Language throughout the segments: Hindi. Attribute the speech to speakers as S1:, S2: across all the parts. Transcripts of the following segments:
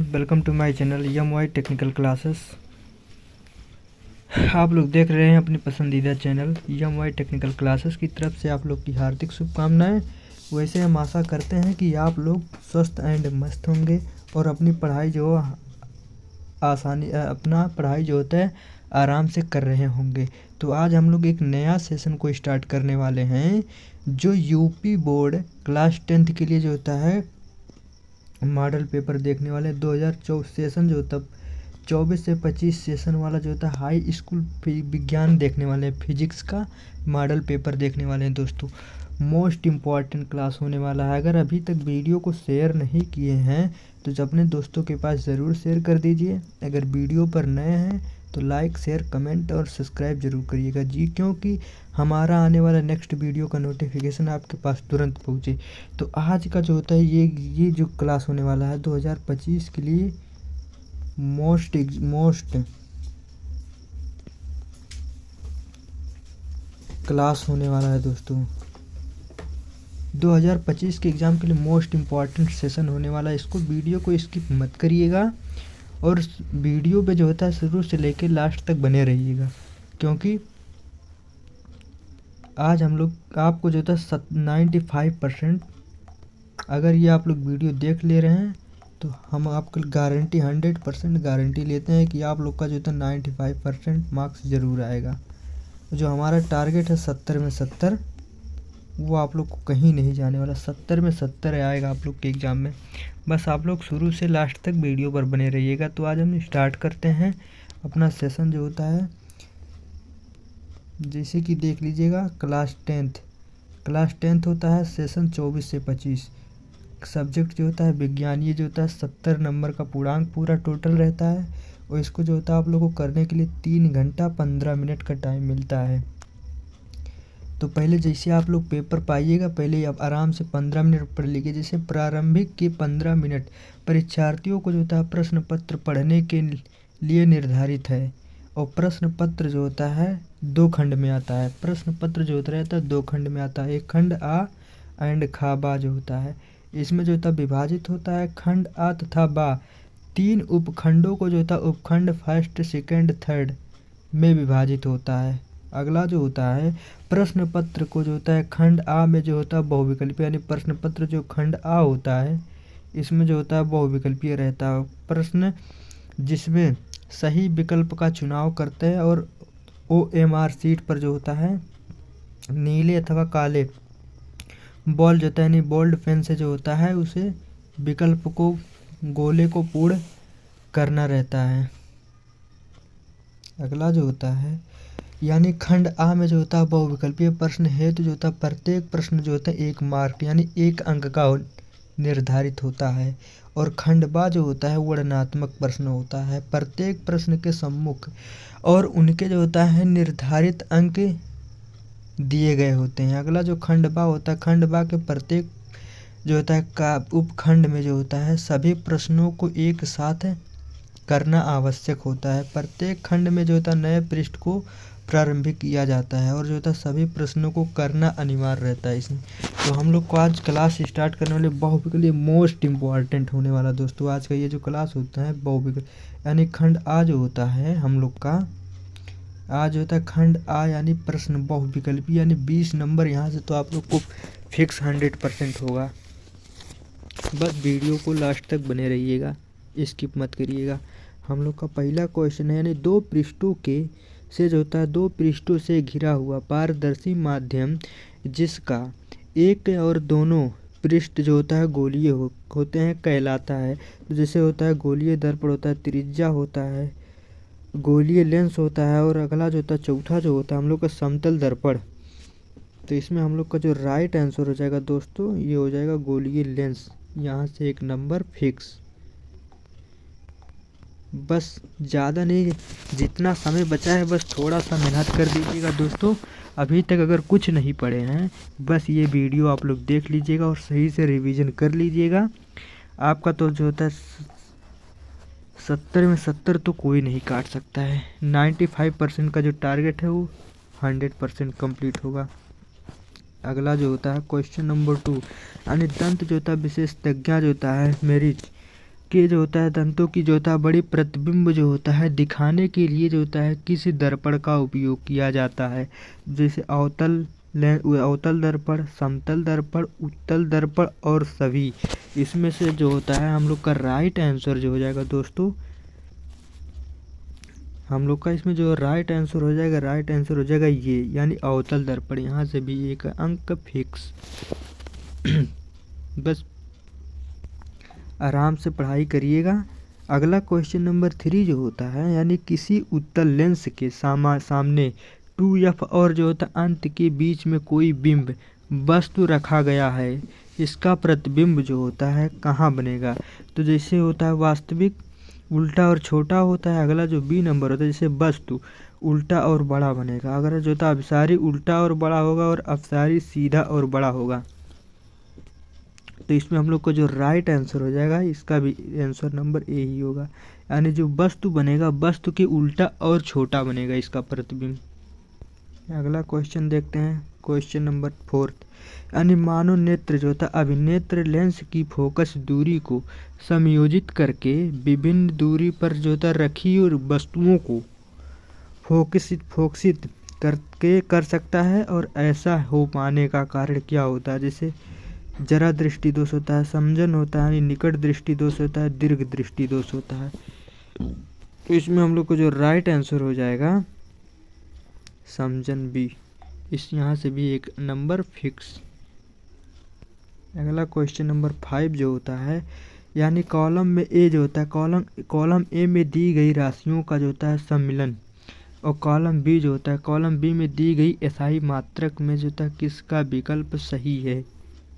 S1: Welcome to my channel YMY technical classes. आप लोग देख रहे हैं अपनी पसंदीदा चैनल YMY टेक्निकल क्लासेस की तरफ से आप लोग की हार्दिक शुभकामनाएं। वैसे हम आशा करते हैं कि आप लोग स्वस्थ एंड मस्त होंगे और अपनी पढ़ाई जो अपना पढ़ाई जो होता है आराम से कर रहे होंगे। तो आज हम लोग एक नया सेशन को स्टार्ट करने वाले हैं जो यूपी बोर्ड क्लास 10th के लिए जो होता है मॉडल पेपर देखने वाले 2024 सेशन जो होता 24 से 25 सेशन वाला जो होता है हाई स्कूल विज्ञान देखने वाले हैं। फिजिक्स का मॉडल पेपर देखने वाले हैं दोस्तों। मोस्ट इम्पॉर्टेंट क्लास होने वाला है। अगर अभी तक वीडियो को शेयर नहीं किए हैं तो अपने दोस्तों के पास ज़रूर शेयर कर दीजिए। अगर वीडियो पर नए हैं तो लाइक शेयर कमेंट और सब्सक्राइब जरूर करिएगा जी, क्योंकि हमारा आने वाला नेक्स्ट वीडियो का नोटिफिकेशन आपके पास तुरंत पहुंचे। तो आज का जो होता है ये जो क्लास होने वाला है 2025 के लिए मोस्ट क्लास होने वाला है दोस्तों। 2025 के एग्ज़ाम के लिए मोस्ट इम्पॉर्टेंट सेशन होने वाला है। इसको वीडियो को स्किप मत करिएगा और वीडियो पे जो होता है शुरू से लेकर लास्ट तक बने रहिएगा, क्योंकि आज हम लोग आपको जो होता है 95% अगर ये आप लोग वीडियो देख ले रहे हैं तो हम आपको गारंटी 100% गारंटी लेते हैं कि आप लोग का जो होता है 95% मार्क्स ज़रूर आएगा। जो हमारा टारगेट है 70 में 70, वो आप लोग को कहीं नहीं जाने वाला। 70 में 70 आएगा आप लोग के एग्ज़ाम में। बस आप लोग शुरू से लास्ट तक वीडियो पर बने रहिएगा। तो आज हम स्टार्ट करते हैं अपना सेशन जो होता है। जैसे कि देख लीजिएगा क्लास 10th होता है सेशन 24 से 25। सब्जेक्ट जो होता है विज्ञान, ये जो होता है 70 नंबर का पूर्णांक पूरा टोटल रहता है। और इसको जो होता है आप लोगों को करने के लिए 3 घंटा 15 मिनट का टाइम मिलता है। तो पहले जैसे आप लोग पेपर पाइएगा पहले आप आराम से 15 मिनट पढ़ लीजिए। जैसे प्रारंभिक के 15 मिनट परीक्षार्थियों को जो होता है प्रश्न पत्र पढ़ने के लिए निर्धारित है। और प्रश्न पत्र जो होता है 2 खंड में आता है। प्रश्न पत्र जो होता रहता है 2 खंड में आता है। एक खंड आ एंड खा बा जो होता है, इसमें जो होता है विभाजित होता है खंड आ तथा बा 3 उपखंडों को जो होता है उपखंड फर्स्ट सेकंड थर्ड में विभाजित होता है। अगला जो होता है प्रश्न पत्र को जो होता है खंड आ में जो होता है बहुविकल्पीय, यानी प्रश्न पत्र जो खंड आ होता है इसमें जो होता है बहुविकल्पीय रहता है। प्रश्न जिसमें सही विकल्प का चुनाव करते हैं और OMR सीट पर जो होता है नीले अथवा काले बॉल जो होता है यानी बोल्ड पेन से जो होता है उसे विकल्प को गोले को पूर्ण करना रहता है। अगला जो होता है यानी खंड आ में जो होता है बहुविकल्पीय प्रश्न हेतु जो होता है प्रत्येक प्रश्न जो होता है 1 मार्क यानी 1 अंक का निर्धारित होता है। और खंड बा जो होता है वर्णनात्मक प्रश्न होता है। प्रत्येक प्रश्न के सम्मुख और उनके जो होता है निर्धारित अंक दिए गए होते हैं। अगला जो खंड बा होता है खंड बा के प्रत्येक जो होता है का उपखंड में जो होता है सभी प्रश्नों को एक साथ करना आवश्यक होता है। प्रत्येक खंड में जो होता है नए पृष्ठ को प्रारंभिक किया जाता है और जो होता है सभी प्रश्नों को करना अनिवार्य रहता है इसमें। तो हम लोग को आज क्लास स्टार्ट करने वाले बहुविकल्प के लिए मोस्ट इम्पॉर्टेंट होने वाला दोस्तों आज का ये जो क्लास होता है बहुविकल्प यानी खंड आ जो होता है हम लोग का आज होता है खंड आ यानी प्रश्न बहुविकल्पी यानी 20 नंबर यहाँ से तो आप लोग को फिक्स 100% होगा। बस वीडियो को लास्ट तक बने रहिएगा, स्किप मत करिएगा। हम लोग का पहला क्वेश्चन है यानी 2 पृष्ठों के से जो होता है 2 पृष्ठों से घिरा हुआ पारदर्शी माध्यम जिसका एक और दोनों पृष्ठ जो होता है गोलीय होते हैं कहलाता है। तो जैसे होता है गोलीय दर्पण होता है, त्रिज्या होता है, गोलीय लेंस होता है और अगला जो होता है चौथा जो होता है हम लोग का समतल दर्पण। तो इसमें हम लोग का जो राइट आंसर हो जाएगा दोस्तों ये हो जाएगा गोलीय लेंस। यहाँ से 1 नंबर फिक्स। बस ज़्यादा नहीं, जितना समय बचा है बस थोड़ा सा मेहनत कर दीजिएगा दोस्तों। अभी तक अगर कुछ नहीं पढ़े हैं बस ये वीडियो आप लोग देख लीजिएगा और सही से रिवीजन कर लीजिएगा। आपका तो जो होता है 70 में 70 तो कोई नहीं काट सकता है। 95% का जो टारगेट है वो 100% कंप्लीट होगा। अगला जो होता है क्वेश्चन नंबर 2 यानी दंत जो होता है विशेषज्ञ जो होता है मेरिट के जो होता है दंतों की जो होता है बड़ी प्रतिबिंब जो होता है दिखाने के लिए जो होता है किस दर्पण का उपयोग किया जाता है? जैसे अवतल दर्पण, समतल दर्पण, उत्तल दर्पण और सभी। इसमें से जो होता है हम लोग का राइट आंसर जो हो जाएगा दोस्तों, हम लोग का इसमें जो राइट आंसर हो जाएगा, राइट आंसर हो जाएगा ये, यानी अवतल दर्पण। यहाँ से भी एक अंक फिक्स। बस आराम से पढ़ाई करिएगा। अगला क्वेश्चन नंबर 3 जो होता है, यानी किसी उत्तल लेंस के सामने 2f और जो होता है अंत के बीच में कोई बिंब वस्तु रखा गया है, इसका प्रतिबिंब जो होता है कहाँ बनेगा? तो जैसे होता है वास्तविक उल्टा और छोटा होता है। अगला जो बी नंबर होता है, जैसे वस्तु उल्टा और बड़ा बनेगा। अगर जो होता है अपसारी उल्टा और बड़ा होगा और अपसारी सीधा और बड़ा होगा। तो इसमें हम लोग को जो राइट आंसर हो जाएगा, इसका भी आंसर नंबर ए ही होगा, यानी जो वस्तु बनेगा वस्तु के उल्टा और छोटा बनेगा इसका प्रतिबिंब। अगला क्वेश्चन देखते हैं, क्वेश्चन नंबर 4, यानी मानव नेत्र जो होता है अभिनेत्र लेंस की फोकस दूरी को समायोजित करके विभिन्न दूरी पर जो होता है रखी और वस्तुओं को फोकसित करके कर सकता है, और ऐसा हो पाने का कारण क्या होता है? जैसे जरा दृष्टि दोष होता है, समजन होता है, निकट दृष्टि दोष होता है, दीर्घ दृष्टि दोष होता है। तो इसमें हम लोग को जो राइट आंसर हो जाएगा समजन बी। इस यहाँ से भी एक नंबर फिक्स। अगला क्वेश्चन नंबर 5 जो होता है, यानी कॉलम में ए जो होता है कॉलम ए में दी गई राशियों का जो होता है सम्मिलन, और कॉलम बी जो होता है कॉलम बी में दी गई एसआई मात्रक में जो होता है किसका विकल्प सही है,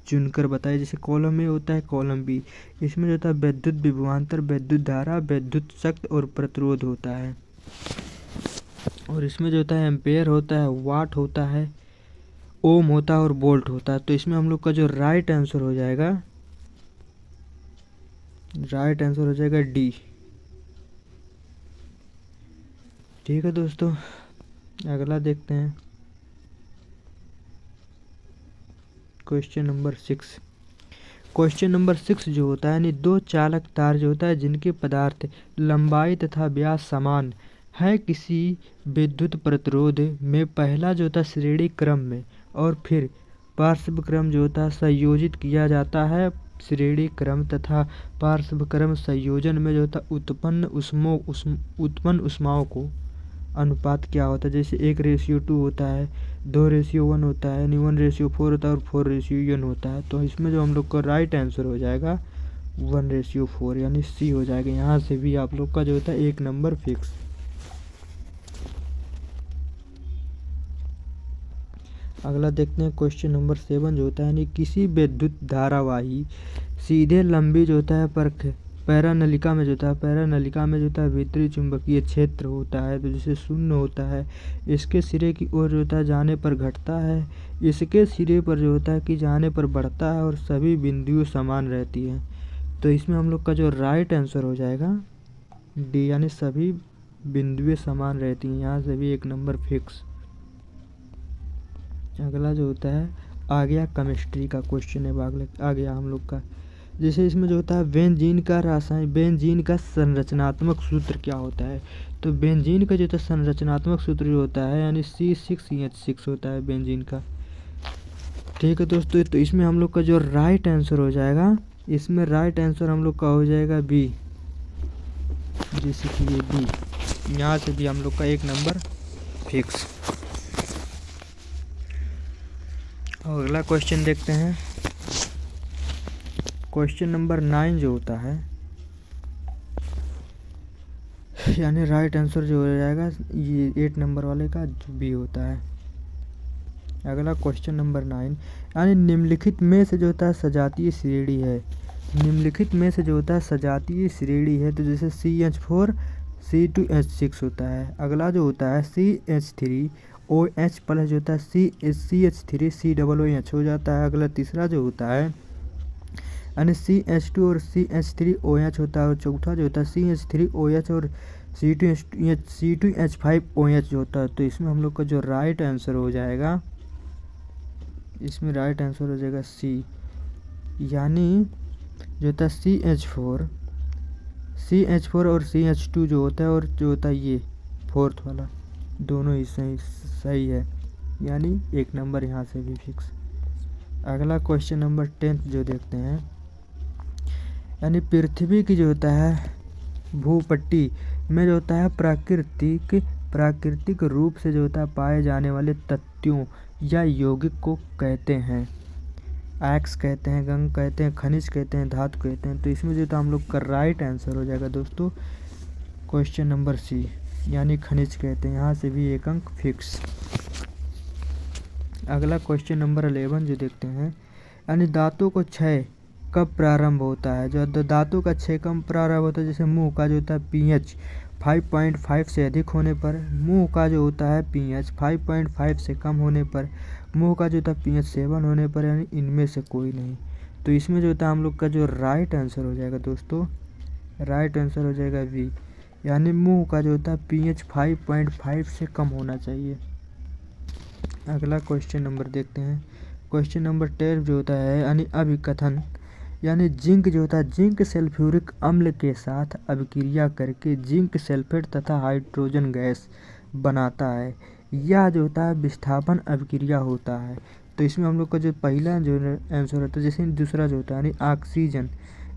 S1: चुनकर बताइए। जैसे कॉलम में होता है कॉलम बी, इसमें जो होता है विद्युत विभवांतर, विद्युत धारा, विद्युत शक्ति और प्रतिरोध होता है। और इसमें जो होता है एम्पेयर होता है, वाट होता है, ओम होता है और वोल्ट होता है। तो इसमें हम लोग का जो राइट आंसर हो जाएगा, राइट आंसर हो जाएगा डी। ठीक है दोस्तों, अगला देखते हैं क्वेश्चन नंबर 6। क्वेश्चन नंबर 6 जो होता है, यानी दो चालक तार जो होता है जिनके पदार्थ लंबाई तथा व्यास समान है, किसी विद्युत प्रतिरोध में पहला जो होता है श्रेणी क्रम में और फिर पार्श्व क्रम जो होता है संयोजित किया जाता है। श्रेणी क्रम तथा पार्श्व क्रम संयोजन में जो होता है उत्पन्न ऊष्माओं को अनुपात क्या होता है? जैसे 1:2 होता है, 2:1 होता है, 1:4 होता है और 4:n होता है। तो इसमें जो हम लोग का राइट आंसर हो जाएगा 1:4, यानी सी हो जाएगा। यहाँ से भी आप लोग का जो होता है एक नंबर फिक्स। अगला देखते हैं क्वेश्चन नंबर 7 जो होता है, यानी किसी विद्युत धारावाही सीधे लंबी जो होता है पैरानलिका में जो होता है भीतरी चुंबकीय क्षेत्र होता है, तो जैसे 0 होता है, इसके सिरे की ओर जो होता है जाने पर घटता है, इसके सिरे पर जो होता है कि जाने पर बढ़ता है, और सभी बिंदुएं समान रहती हैं। तो इसमें हम लोग का जो राइट आंसर हो जाएगा डी, यानी सभी बिंदुएं समान रहती हैं। यहाँ से भी एक नंबर फिक्स। अगला जो होता है आ गया केमिस्ट्री का क्वेश्चन है, आ गया हम लोग का। जैसे इसमें जो होता है बेंजीन का संरचनात्मक सूत्र क्या होता है? तो बेंजीन का जो होता है संरचनात्मक सूत्र जो होता है, यानी C6H6 होता है बेंजीन का। ठीक है दोस्तों, तो इसमें हम लोग का जो राइट आंसर हो जाएगा, इसमें राइट आंसर हम लोग का हो जाएगा बी, जैसे कि ये बी। यहाँ से भी हम लोग का एक नंबर फिक्स। और अगला क्वेश्चन देखते हैं, क्वेश्चन नंबर 9 जो होता है, यानी राइट आंसर जो हो जाएगा ये 8 नंबर वाले का बी होता है। अगला क्वेश्चन नंबर 9, यानी निम्नलिखित में से जो होता है सजातीय श्रेणी है, तो जैसे CH4 C2H6 होता है। अगला जो होता है CH3OH प्लस जो होता है CH3 COOH हो जाता है। अगला तीसरा जो होता है, यानी CH2 और CH3OH होता है, और चौथा जो होता है CH3OH और C2H5OH जो होता है। तो इसमें हम लोग का जो राइट आंसर हो जाएगा, इसमें राइट आंसर हो जाएगा सी, यानी जो होता है CH4 CH4 और CH2 जो होता है और जो होता है ये फोर्थ वाला, दोनों ही सही है, यानी 1 नंबर यहाँ से भी फिक्स। अगला क्वेश्चन नंबर 10 जो देखते हैं, यानी पृथ्वी की जो होता है भूपट्टी में जो होता है प्राकृतिक रूप से जो होता है पाए जाने वाले तत्वों या यौगिक को कहते हैं। एक्स कहते हैं, गंग कहते हैं, खनिज कहते हैं, धातु कहते हैं। तो इसमें जो था हम लोग का राइट आंसर हो जाएगा दोस्तों क्वेश्चन नंबर सी, यानी खनिज कहते हैं। यहाँ से भी 1 अंक फिक्स। अगला क्वेश्चन नंबर 11 जो देखते हैं, यानी दांतों को क्षय कब प्रारंभ होता है। जो दांतों का क्षय कब प्रारंभ होता है, जैसे मुंह का जो होता है pH 5.5 से अधिक होने पर, मुंह का जो होता है pH 5.5 से कम होने पर, मुंह का जो होता है pH 7 होने पर, यानी इनमें से कोई नहीं। तो इसमें जो होता है हम लोग का जो राइट आंसर हो जाएगा दोस्तों, राइट आंसर हो जाएगा बी, यानी मुंह का जो होता है pH 5.5 से कम होना चाहिए। अगला क्वेश्चन नंबर देखते हैं, क्वेश्चन नंबर 12 जो होता है, यानी अभिकथन, यानी जिंक जो होता है जिंक सल्फ्यूरिक अम्ल के साथ अभिक्रिया करके जिंक सल्फेट तथा हाइड्रोजन गैस बनाता है। यह जो होता है विस्थापन अभिक्रिया होता है। तो इसमें हम लोग का जो पहला जो आंसर होता है, जैसे दूसरा जो होता है यानी ऑक्सीजन,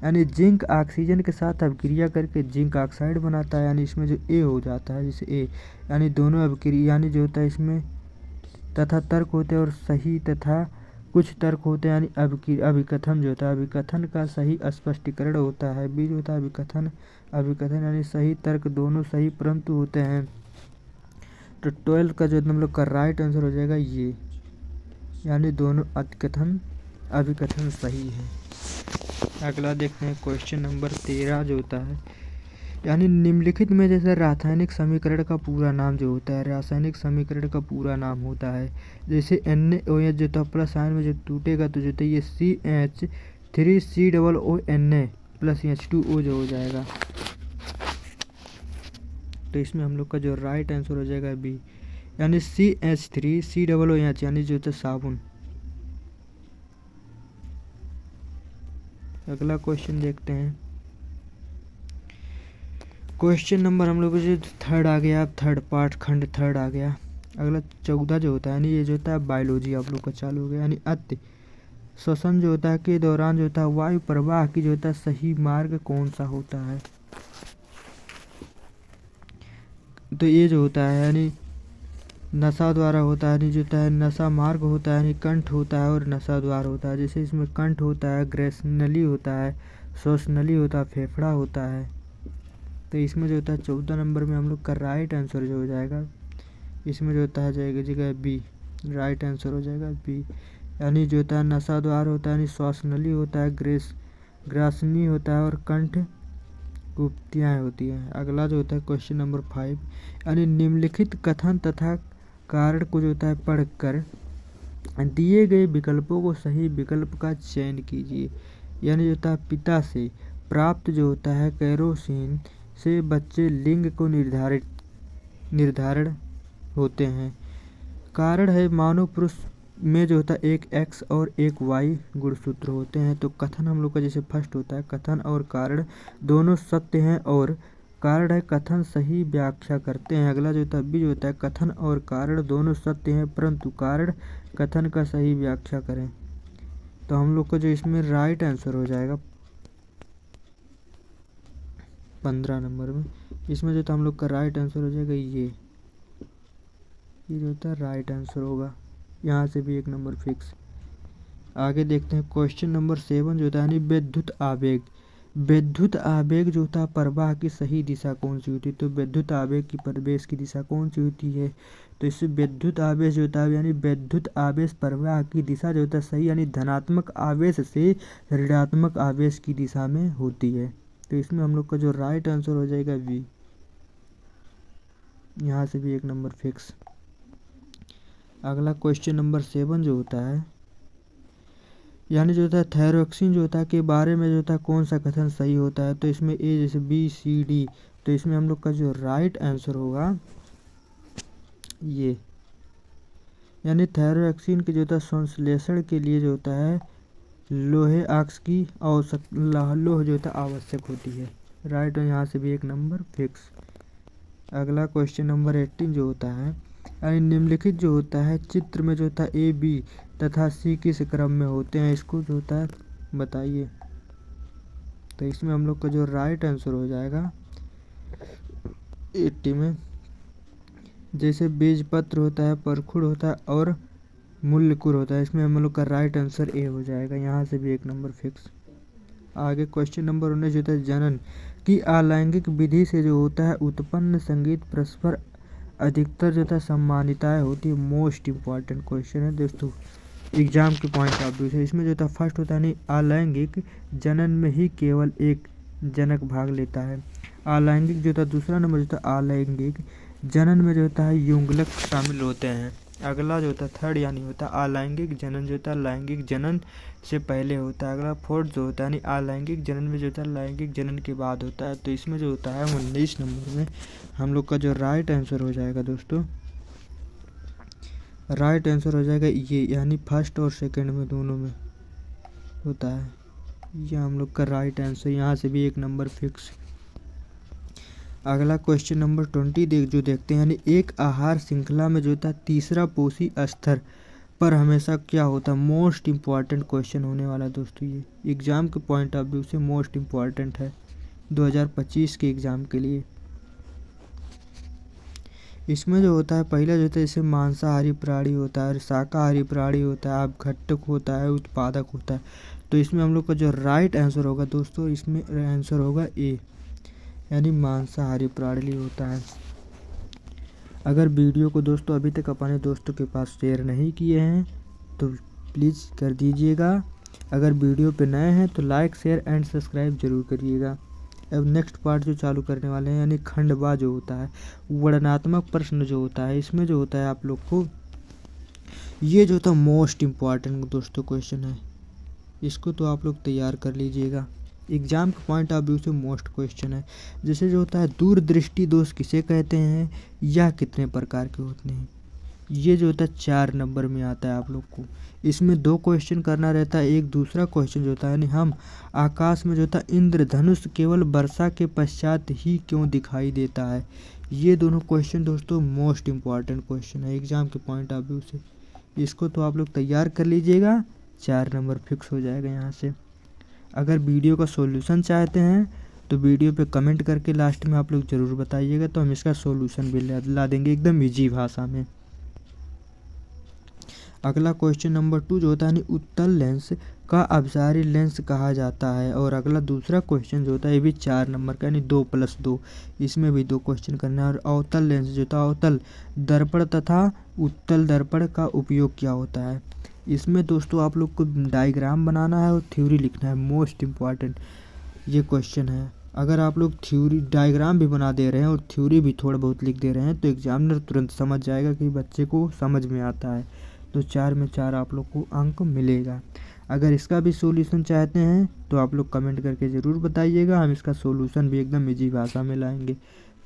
S1: यानी जिंक ऑक्सीजन के साथ अभिक्रिया करके जिंक ऑक्साइड बनाता है, यानी इसमें जो ए हो जाता है, जैसे ए, यानी दोनों अभिक्रिया, यानी जो होता है इसमें तथा तर्क होते हैं और सही तथा कुछ तर्क होते हैं, यानी अभिकथन जो होता है अभिकथन का सही स्पष्टीकरण होता है। बी जो होता है अभिकथन यानी सही तर्क दोनों सही परंतु होते हैं। तो 12 का जो हम लोग का राइट आंसर हो जाएगा ये, यानी दोनों अभिकथन सही है। अगला देखते हैं क्वेश्चन नंबर 13 जो होता है, यानी निम्नलिखित में जैसे रासायनिक समीकरण का पूरा नाम जो होता है, रासायनिक समीकरण का पूरा नाम होता है, जैसे NaOH जो था प्लस आयन में जो टूटेगा तो जो था ये CH3COONA प्लस H2O जो हो जाएगा। तो इसमें हम लोग का जो राइट आंसर हो जाएगा बी, यानी CH3COOH यानी जो था साबुन। अगला क्वेश्चन देखते हैं, क्वेश्चन नंबर हम लोग को जो थर्ड आ गया, थर्ड पार्ट खंड थर्ड आ गया। अगला 14 जो होता है, यानी ये जो होता है बायोलॉजी आप लोग का चालू हो गया, यानी अति श्वसन जो होता है के दौरान जो होता है वायु प्रवाह की जो होता है सही मार्ग कौन सा होता है। तो ये जो होता है यानी नसा द्वारा होता है, यानी जो होता है नसा मार्ग होता है, यानी कंठ होता है और नसा द्वार होता है। जैसे इसमें कंठ होता है, ग्रेसनली होता है, श्वसनली होता है, फेफड़ा होता है। तो इसमें जो होता है 14 नंबर में हम लोग का राइट आंसर जो हो जाएगा, इसमें जो होता है जाएगा जगह बी, राइट आंसर हो जाएगा बी, यानी जो होता है नसा द्वार होता है, यानी श्वासनली होता है, ग्रासनी होता है और कंठ गुप्तियाँ होती हैं। अगला जो होता है क्वेश्चन नंबर 5, यानी निम्नलिखित कथन तथा कारण को जो होता है पढ़कर दिए गए विकल्पों को सही विकल्प का चयन कीजिए। यानी जो होता है पिता से प्राप्त जो होता है केरोसिन से बच्चे लिंग को निर्धारण होते हैं। कारण है मानव पुरुष में जो होता है एक एक्स और एक वाई गुणसूत्र होते हैं। तो कथन हम लोग का जैसे फर्स्ट होता है कथन और कारण दोनों सत्य हैं और कारण है कथन सही व्याख्या करते हैं। अगला जो होता है बी जो होता है कथन और कारण दोनों सत्य हैं परंतु कारण कथन का सही व्याख्या करें। तो हम लोग को जो इसमें राइट आंसर हो जाएगा 15 नंबर में, इसमें जो था हम लोग का राइट आंसर हो जाएगा ये जो होता है राइट आंसर होगा। यहाँ से भी 1 नंबर फिक्स। आगे देखते हैं क्वेश्चन नंबर 7 जो होता है यानी विद्युत आवेग। विद्युत आवेग जो होता है प्रवाह की सही दिशा कौन सी होती है। तो विद्युत आवेग की प्रवेश की दिशा कौन सी होती है। तो इससे विद्युत आवेश जो होता है यानी विद्युत आवेश प्रवाह की दिशा जो होता है सही यानी धनात्मक आवेश से ऋणात्मक आवेश की दिशा में होती है। तो इसमें हम लोग का जो राइट आंसर हो जाएगा बी, यहाँ से भी 1 नंबर फिक्स। अगला क्वेश्चन नंबर 7 जो होता है यानी जो होता है थायरोक्सिन जो होता है के बारे में जो होता है कौन सा कथन सही होता है। तो इसमें ए जैसे बी सी डी, तो इसमें हम लोग का जो राइट आंसर होगा ये, यानी थायरोक्सिन के जो होता है संश्लेषण के लिए जो होता है लोहे ऑक्स की लौह जो होता है आवश्यक होती है। राइट, और यहाँ से भी 1 नंबर फिक्स। अगला क्वेश्चन नंबर 18 जो होता है, यानी निम्नलिखित जो होता है चित्र में जो होता है ए, बी तथा सी किस क्रम में होते हैं, इसको जो होता है बताइए। तो इसमें हम लोग का जो राइट आंसर हो जाएगा 80 में, जैसे बीजपत्र होता है, परखुड़ होता है और मूल्यकुर होता है, इसमें हम लोग का राइट आंसर ए हो जाएगा। यहाँ से भी 1 नंबर फिक्स। आगे क्वेश्चन नंबर 19 जो होता है, जनन की अलैंगिक विधि से जो होता है उत्पन्न संगीत परस्पर अधिकतर जो होता है सम्मानिताएँ होती है। मोस्ट इम्पॉर्टेंट क्वेश्चन है दोस्तों, एग्जाम के पॉइंट ऑफ व्यू से। इसमें जो होता है फर्स्ट होता है नहीं, अलैंगिक जनन में ही केवल एक जनक भाग लेता है। अलैंगिक जो होता है दूसरा नंबर जो होता है, अलैंगिक जनन में जो होता है युग्मक शामिल होते हैं। अगला जो होता है थर्ड यानी होता है अलैंगिक जनन जो होता है लैंगिक जनन से पहले होता है। अगला फोर्थ जो होता है यानी अलैंगिक जनन में जो होता है लैंगिक जनन के बाद होता है। तो इसमें जो होता है 19 नंबर में हम लोग का जो राइट आंसर हो जाएगा दोस्तों, राइट आंसर हो जाएगा ये, यानी फर्स्ट और सेकंड में दोनों में होता है ये हम लोग का राइट आंसर। यहाँ से भी 1 नंबर फिक्स। अगला क्वेश्चन नंबर 20 जो देखते हैं, यानी एक आहार श्रृंखला में जो होता है तीसरा पोषी स्तर पर हमेशा क्या होता है। मोस्ट इम्पॉर्टेंट क्वेश्चन होने वाला है दोस्तों, ये एग्ज़ाम के पॉइंट ऑफ व्यू से मोस्ट इम्पॉर्टेंट है 2025 के एग्ज़ाम के लिए। इसमें जो होता है पहला जो होता है जैसे मांसाहारी प्राणी होता है, शाकाहारी प्राणी होता है, अपघटक होता है, उत्पादक होता है। तो इसमें हम लोग का जो राइट आंसर होगा दोस्तों, इसमें आंसर होगा ए, यानी मांसाहारी प्राणी होता है। अगर वीडियो को दोस्तों अभी तक अपने दोस्तों के पास शेयर नहीं किए हैं तो प्लीज़ कर दीजिएगा। अगर वीडियो पे नए हैं तो लाइक शेयर एंड सब्सक्राइब जरूर करिएगा। अब नेक्स्ट पार्ट जो चालू करने वाले हैं, यानी खंडवा जो होता है वर्णनात्मक प्रश्न जो होता है, इसमें जो होता है आप लोग को ये जो होता है मोस्ट इम्पॉर्टेंट दोस्तों क्वेश्चन है, इसको तो आप लोग तैयार कर लीजिएगा। एग्जाम के पॉइंट ऑफ व्यू से मोस्ट क्वेश्चन है। जैसे जो होता है दूरदृष्टि दोष किसे कहते हैं, या कितने प्रकार के होते हैं, ये जो होता है 4 नंबर में आता है आप लोग को। इसमें 2 क्वेश्चन करना रहता है। एक दूसरा क्वेश्चन जो होता है, यानी हम आकाश में जो होता है इंद्रधनुष केवल वर्षा के पश्चात ही क्यों दिखाई देता है। ये दोनों क्वेश्चन दोस्तों मोस्ट इम्पॉर्टेंट क्वेश्चन है एग्जाम के पॉइंट ऑफ व्यू से। इसको तो आप लोग तैयार कर लीजिएगा, 4 नंबर फिक्स हो जाएगा यहाँ से। अगर वीडियो का सॉल्यूशन चाहते हैं तो वीडियो पे कमेंट करके लास्ट में आप लोग ज़रूर बताइएगा, तो हम इसका सॉल्यूशन भी ला देंगे एकदम इजी भाषा में। अगला क्वेश्चन नंबर 2 जो होता है उत्तल लेंस का अपसारी लेंस कहा जाता है। और अगला दूसरा क्वेश्चन जो होता है ये भी 4 नंबर का, यानी 2+2, इसमें भी 2 क्वेश्चन करना है। और अवतल लेंस जो होता है अवतल दर्पण तथा उत्तल दर्पण का उपयोग क्या होता है। इसमें दोस्तों आप लोग को डायग्राम बनाना है और थ्योरी लिखना है। मोस्ट इम्पॉर्टेंट ये क्वेश्चन है। अगर आप लोग थ्योरी डायग्राम भी बना दे रहे हैं और थ्योरी भी थोड़ा बहुत लिख दे रहे हैं तो एग्जामिनर तुरंत समझ जाएगा कि बच्चे को समझ में आता है। तो 4 में 4 आप लोग को अंक मिलेगा। अगर इसका भी सॉल्यूशन चाहते हैं तो आप लोग कमेंट करके ज़रूर बताइएगा, हम इसका सॉल्यूशन भी एकदम इजी भाषा में लाएंगे।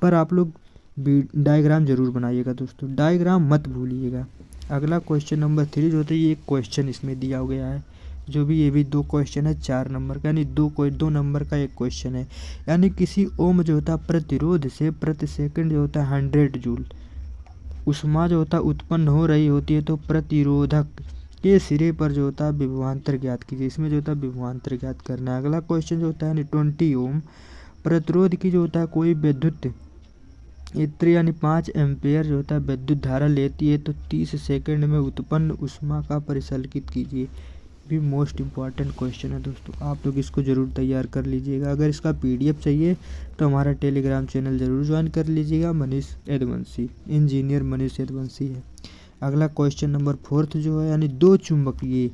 S1: पर आप लोग डायग्राम ज़रूर बनाइएगा दोस्तों, डायग्राम मत भूलिएगा। अगला क्वेश्चन नंबर 3 जो होता है ये एक क्वेश्चन इसमें दिया गया है, जो भी ये भी 2 क्वेश्चन है 4 नंबर का, यानी 2 नंबर का एक क्वेश्चन है। यानी किसी ओम जो होता है प्रतिरोध से प्रति सेकंड जो होता है 100 जूल ऊष्मा जो होता है उत्पन्न हो रही होती है, तो प्रतिरोधक के सिरे पर जो होता है विभवांतर ज्ञात कीजिए। इसमें जो होता है विभवांतर ज्ञात करना है। अगला क्वेश्चन जो होता है 20 ओम प्रतिरोध की जो होता है कोई विद्युत इत्र यानी 5 एम्पेयर जो होता है विद्युत धारा लेती है, तो 30 सेकंड में उत्पन्न ऊष्मा का परिशलित कीजिए। भी मोस्ट इम्पॉर्टेंट क्वेश्चन है दोस्तों, आप लोग इसको ज़रूर तैयार कर लीजिएगा। अगर इसका PDF चाहिए तो हमारा टेलीग्राम चैनल ज़रूर ज्वाइन कर लीजिएगा। मनीष यदुवंशी, इंजीनियर मनीष यदुवंशी है। अगला क्वेश्चन नंबर 4 जो है, यानी 2 चुंबकीय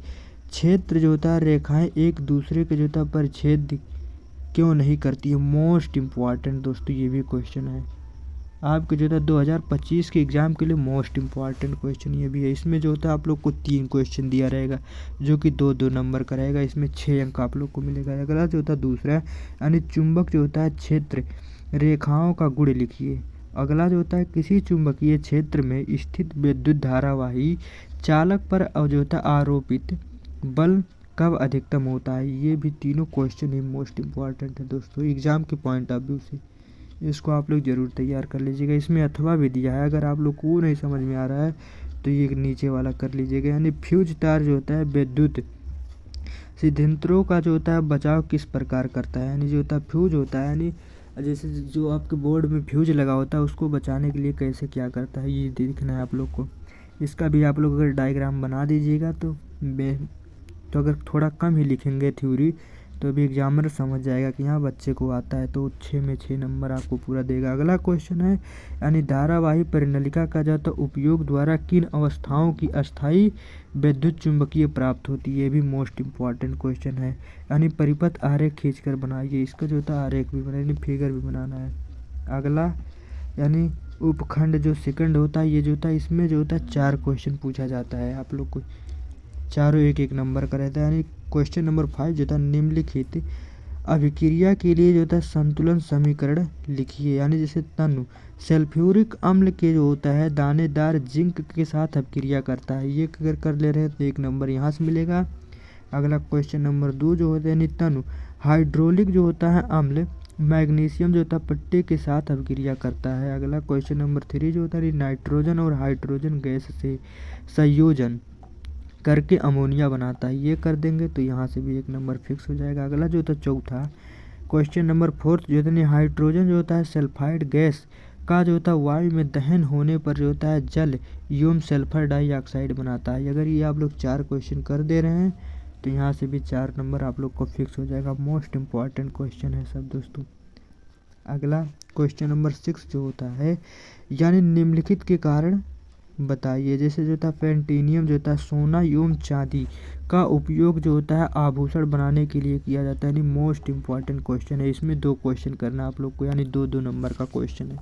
S1: क्षेत्र जो होता है रेखाएं एक दूसरे के जो होता है परिच्छेद क्यों नहीं करती है। मोस्ट इम्पॉर्टेंट दोस्तों ये भी क्वेश्चन है आपके जो है 2025 के एग्ज़ाम के लिए मोस्ट इम्पॉर्टेंट क्वेश्चन ये भी है। इसमें जो होता है आप लोग को 3 क्वेश्चन दिया रहेगा जो कि 2-2 नंबर का रहेगा। इसमें 6 अंक आप लोग को मिलेगा। अगला जो होता है दूसरा, यानी चुंबक जो होता है क्षेत्र रेखाओं का गुण लिखिए। अगला जो होता है किसी चुंबकीय क्षेत्र में स्थित विद्युत धारावाही चालक पर जो होता है आरोपित बल कब अधिकतम होता है। ये भी तीनों क्वेश्चन ही मोस्ट इम्पॉर्टेंट है दोस्तों एग्ज़ाम के पॉइंट ऑफ व्यू से। इसको आप लोग ज़रूर तैयार कर लीजिएगा। इसमें अथवा भी दिया है, अगर आप लोग को नहीं समझ में आ रहा है तो ये नीचे वाला कर लीजिएगा। यानी फ्यूज तार जो होता है विद्युत सिद्धांतों का जो होता है बचाव किस प्रकार करता है। यानी जो होता है फ्यूज होता है, यानी जैसे जो आपके बोर्ड में फ्यूज लगा होता है उसको बचाने के लिए कैसे क्या करता है, ये देखना है आप लोग को। इसका भी आप लोग अगर डायग्राम बना दीजिएगा तो अगर थोड़ा कम ही लिखेंगे थ्योरी तो भी एग्जामिनर समझ जाएगा कि हाँ बच्चे को आता है, तो 6 में 6 नंबर आपको पूरा देगा। अगला क्वेश्चन है, यानी धारावाही परिनलिका का जो होता उपयोग द्वारा किन अवस्थाओं की अस्थायी विद्युत चुंबकीय प्राप्त होती है। ये भी मोस्ट इम्पॉर्टेंट क्वेश्चन है। यानी परिपथ आरेख खींचकर बनाइए। इसका जो होता है आरेख भी बनाइए, फिगर भी बनाना है। अगला यानी उपखंड जो सेकंड होता है, ये जो होता है इसमें जो होता है 4 क्वेश्चन पूछा जाता है। आप लोग को चारों एक एक नंबर का रहता है। यानी क्वेश्चन नंबर 5 जो था निम्नलिखित अभिक्रिया के लिए जो होता है संतुलन समीकरण लिखिए। यानी जैसे तनु सल्फ्यूरिक अम्ल के जो होता है दानेदार जिंक के साथ अभिक्रिया करता है। ये अगर कर ले रहे हैं तो 1 नंबर यहाँ से मिलेगा। अगला क्वेश्चन नंबर 2 जो होता है यानी तनु हाइड्रोलिक जो होता है अम्ल मैग्नीशियम जो होता है पट्टे के साथ अभिक्रिया करता है। अगला क्वेश्चन नंबर 3 जो होता है नाइट्रोजन और हाइड्रोजन गैस से संयोजन करके अमोनिया बनाता है। ये कर देंगे तो यहाँ से भी 1 नंबर फिक्स हो जाएगा। अगला जो होता है चौथा क्वेश्चन नंबर 4 जो होता है हाइड्रोजन जो होता है सल्फाइड गैस का जो होता है वायु में दहन होने पर जो होता है जल एवं सल्फर डाइऑक्साइड बनाता है। अगर ये आप लोग 4 क्वेश्चन कर दे रहे हैं तो यहाँ से भी 4 नंबर आप लोग को फिक्स हो जाएगा। मोस्ट इम्पॉर्टेंट क्वेश्चन है सब दोस्तों। अगला क्वेश्चन नंबर 6 जो होता है यानी निम्नलिखित के कारण बताइए। जैसे जो होता है पेंटिनियम जो होता है सोना एवं चांदी का उपयोग जो होता है आभूषण बनाने के लिए किया जाता है। यानी मोस्ट इम्पॉर्टेंट क्वेश्चन है। इसमें 2 क्वेश्चन करना आप लोग को, यानी 2-2 नंबर का क्वेश्चन है।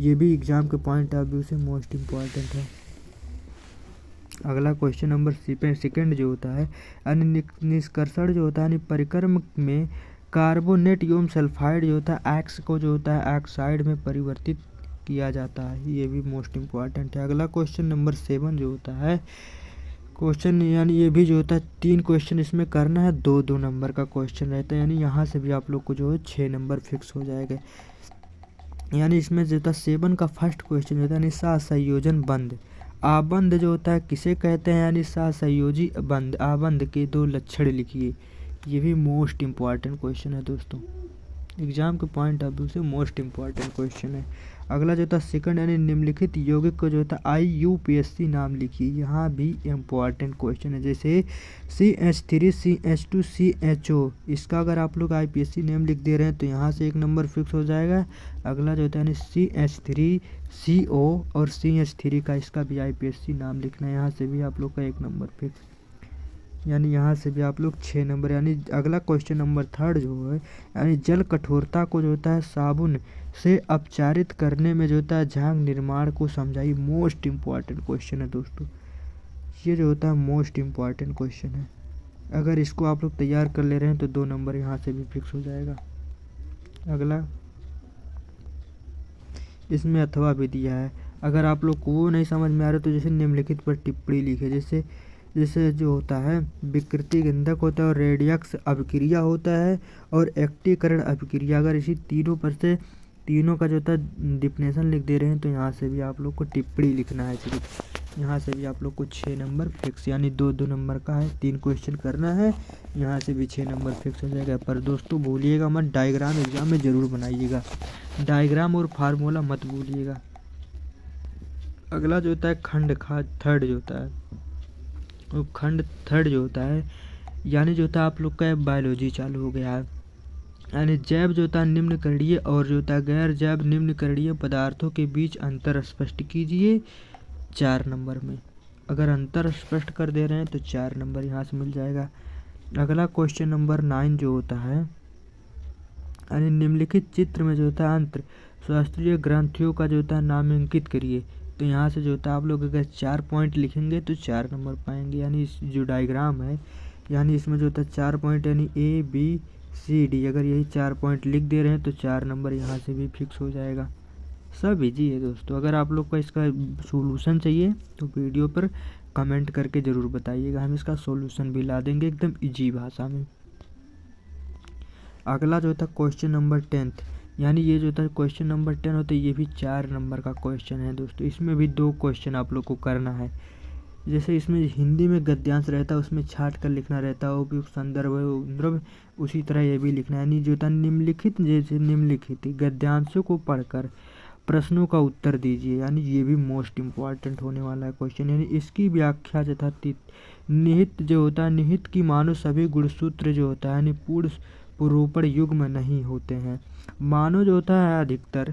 S1: ये भी एग्जाम के पॉइंट ऑफ व्यू से मोस्ट इम्पॉर्टेंट है। अगला क्वेश्चन नंबर सेकंड जो होता है यानी निष्कर्षण जो होता है यानी परिक्रम में कार्बोनेट एवं सल्फाइड जो होता है एक्स को जो होता है ऑक्साइड में परिवर्तित किया जाता है। ये भी मोस्ट इम्पॉर्टेंट है। अगला क्वेश्चन नंबर 7 जो होता है क्वेश्चन यानी ये भी जो होता है 3 क्वेश्चन इसमें करना है, 2-2 नंबर का क्वेश्चन रहता है। यानी यहाँ से भी आप लोग को जो है 6 नंबर फिक्स हो जाएगा। यानी इसमें जो होता है 7 का फर्स्ट क्वेश्चन जो होता है यानी सहसंयोजन बंध आबंध जो होता है किसे कहते हैं। यानी सहसंयोजी बंध आबंध के 2 लक्षण लिखिए। ये भी मोस्ट इम्पॉर्टेंट क्वेश्चन है दोस्तों, एग्जाम के पॉइंट ऑफ व्यू से मोस्ट इम्पॉर्टेंट क्वेश्चन है। अगला जो था सेकंड यानी निम्नलिखित यौगिक को जो था IUPAC नाम लिखिए। यहाँ भी इम्पॉर्टेंट क्वेश्चन है। जैसे CH3 CH2 CHO, इसका अगर आप लोग IPSC नेम लिख दे रहे हैं तो यहाँ से 1 नंबर फिक्स हो जाएगा। अगला जो होता है यानी CH3 CO और CH3 का इसका भी IPSC नाम लिखना है। यहाँ से भी आप लोग का 1 नंबर फिक्स, यानी यहाँ से भी आप लोग 6 नंबर। यानी अगला क्वेश्चन नंबर 3 जो है यानी जल कठोरता को जो होता है साबुन से अपचारित करने में जो होता है झाग निर्माण को समझाइए। मोस्ट इम्पॉर्टेंट क्वेश्चन है दोस्तों, ये जो होता है मोस्ट इम्पॉर्टेंट क्वेश्चन है। अगर इसको आप लोग तैयार कर ले रहे हैं तो 2 नंबर यहाँ से भी फिक्स हो जाएगा। अगला इसमें अथवा भी दिया है, अगर आप लोग को वो नहीं समझ में आ रहा तो जैसे निम्नलिखित पर टिप्पणी लिखे। जैसे जो होता है विकृति गंधक होता है और रेडियक्स अभिक्रिया होता है और एक्टीकरण अभिक्रिया। अगर इसी तीनों पर से तीनों का जो होता है डिफिनेशन लिख दे रहे हैं तो यहाँ से भी आप लोग को टिप्पणी लिखना है सिर्फ। यहाँ से भी आप लोग को 6 नंबर फिक्स, यानी 2-2 नंबर का है, 3 क्वेश्चन करना है। यहाँ से भी 6 नंबर फिक्स हो जाएगा। पर दोस्तों भूलिएगा मत, डायग्राम एग्जाम में ज़रूर बनाइएगा, डायग्राम और फार्मूला मत भूलिएगा। अगला जो होता है खंड थर्ड जो होता है खंड थर्ड जो होता है यानी जो होता है आप लोग का बायोलॉजी चालू हो गया है। यानी जैव जो होता है निम्नकरणीय और जो होता है गैर जैव निम्नकरणीय पदार्थों के बीच अंतर स्पष्ट कीजिए 4 नंबर में। अगर अंतर स्पष्ट कर दे रहे हैं तो 4 नंबर यहाँ से मिल जाएगा। अगला क्वेश्चन नंबर 9 जो होता है यानी निम्नलिखित चित्र में जो होता है अंतर शास्त्रीय ग्रंथियों का जो होता है नामांकित करिए। तो यहाँ से जो होता है आप लोग अगर 4 पॉइंट लिखेंगे तो 4 नंबर पाएंगे। यानी इस जो डायग्राम है यानी इसमें जो होता है 4 पॉइंट यानी ABCD, अगर यही 4 पॉइंट लिख दे रहे हैं तो 4 नंबर यहाँ से भी फिक्स हो जाएगा। सब इजी है दोस्तों। अगर आप लोग को इसका सॉल्यूशन चाहिए तो वीडियो पर कमेंट करके ज़रूर बताइएगा, हम इसका सॉल्यूशन भी ला देंगे एकदम इजी भाषा में। अगला जो था क्वेश्चन नंबर 10th, यानी ये जो था क्वेश्चन नंबर 10 होता है, ये भी 4 नंबर का क्वेश्चन है दोस्तों। इसमें भी 2 क्वेश्चन आप लोग को करना है। जैसे इसमें हिंदी में गद्यांश रहता है, उसमें छाट कर लिखना रहता है, उपयुक्त संदर्भ द्रव्य, उसी तरह ये भी लिखना है। यानी जो था निम्नलिखित, जैसे निम्नलिखित गद्यांशों को पढ़कर प्रश्नों का उत्तर दीजिए, यानी ये भी मोस्ट इम्पॉर्टेंट होने वाला है क्वेश्चन। यानी इसकी व्याख्या जो था निहित जो होता है, निहित की मानो सभी गुणसूत्र जो होता है यानी पूर्ण पुरूपण युग्म नहीं होते हैं। मानो जो होता है अधिकतर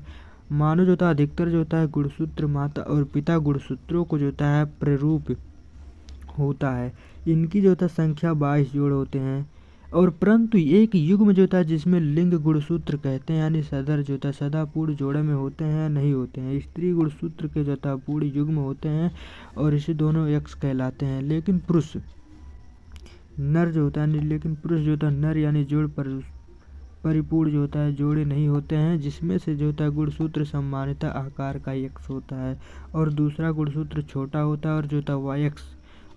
S1: जो होता है गुणसूत्र माता और पिता गुणसूत्रों को जो होता है प्ररूप होता है। इनकी जो होता है संख्या 22 जोड़ होते हैं, और परंतु एक युग्म जो होता है जिसमें लिंग गुणसूत्र कहते हैं, यानी सदर जो होता है सदा पूर्ण जोड़े में होते हैं नहीं होते हैं। स्त्री गुणसूत्र के जो होता है पूर्ण युग्म होते हैं और इसे दोनों एक्स कहलाते हैं। लेकिन पुरुष नर जो होता है, लेकिन पुरुष जो होता है नर यानी जोड़ परिपूर्ण जो होता है जोड़े नहीं होते हैं, जिसमें से जो होता है गुणसूत्र सामान्यतः आकार का एक्स होता है और दूसरा गुणसूत्र छोटा होता है और जो होता है वाई एक्स,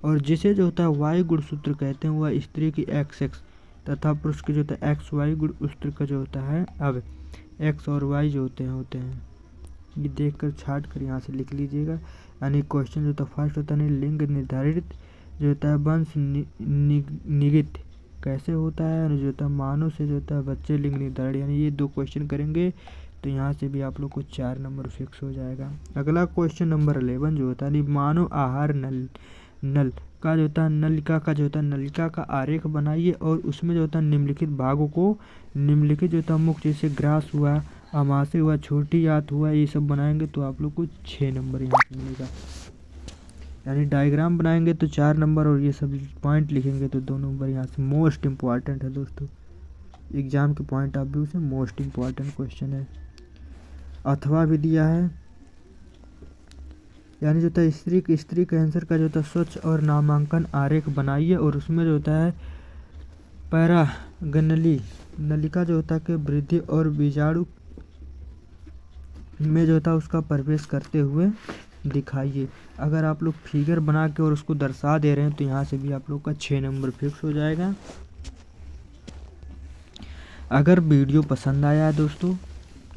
S1: और जिसे जो होता है वाई गुणसूत्र कहते हैं वह स्त्री की एक्स एक्स तथा पुरुष की जो होता है एक्स वाई गुणसूत्र का जो होता है। अब एक्स और वाई जो होते हैं ये देख कर छाट कर यहाँ से लिख लीजिएगा। यानी क्वेश्चन जो होता है फर्स्ट होता है लिंग निर्धारित जो होता है वंश निगित कैसे होता है, और जो होता है मानव से जो होता है बच्चे लिंग निर्धारण, यानी ये 2 क्वेश्चन करेंगे तो यहाँ से भी आप लोग को 4 नंबर फिक्स हो जाएगा। अगला क्वेश्चन नंबर 11 जो होता है मानव आहार नल का जो होता है नलिका का जो होता है नलिका का आरेख बनाइए और उसमें जो होता है निम्नलिखित भागों को निम्नलिखित जो होता है मुख्य जैसे ग्रास हुआ, अमाशय हुआ, छोटी आंत हुआ, ये सब बनाएंगे तो आप लोग को 6 नंबर यहाँ से मिलेगा। यानी डायग्राम बनाएंगे तो 4 नंबर और ये सब पॉइंट लिखेंगे तो 2 नंबर यहाँ से। मोस्ट इम्पॉर्टेंट है दोस्तों, एग्जाम के पॉइंट ऑफ व्यू से मोस्ट इम्पॉर्टेंट क्वेश्चन है। अथवा भी दिया है, यानी जो होता है स्त्री कैंसर का जो होता है स्वच्छ और नामांकन आरेख बनाइए और उसमें जो होता है पैरागनली नलिका जो होता है कि वृद्धि और बीजाणु में जो होता है उसका प्रवेश करते हुए दिखाइए। अगर आप लोग फिगर बना के और उसको दर्शा दे रहे हैं तो यहाँ से भी आप लोग का 6 नंबर फिक्स हो जाएगा। अगर वीडियो पसंद आया है दोस्तों,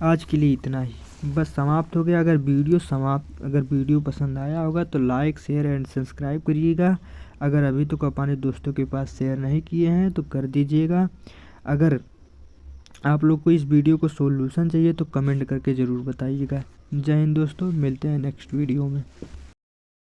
S1: आज के लिए इतना ही, बस समाप्त हो गया। अगर वीडियो पसंद आया होगा तो लाइक शेयर एंड सब्सक्राइब करिएगा। अगर अभी तक अपने दोस्तों के पास शेयर नहीं किए हैं तो कर दीजिएगा। अगर आप लोग को इस वीडियो को सॉल्यूशन चाहिए तो कमेंट करके ज़रूर बताइएगा। जय हिंद दोस्तों, मिलते हैं नेक्स्ट वीडियो में।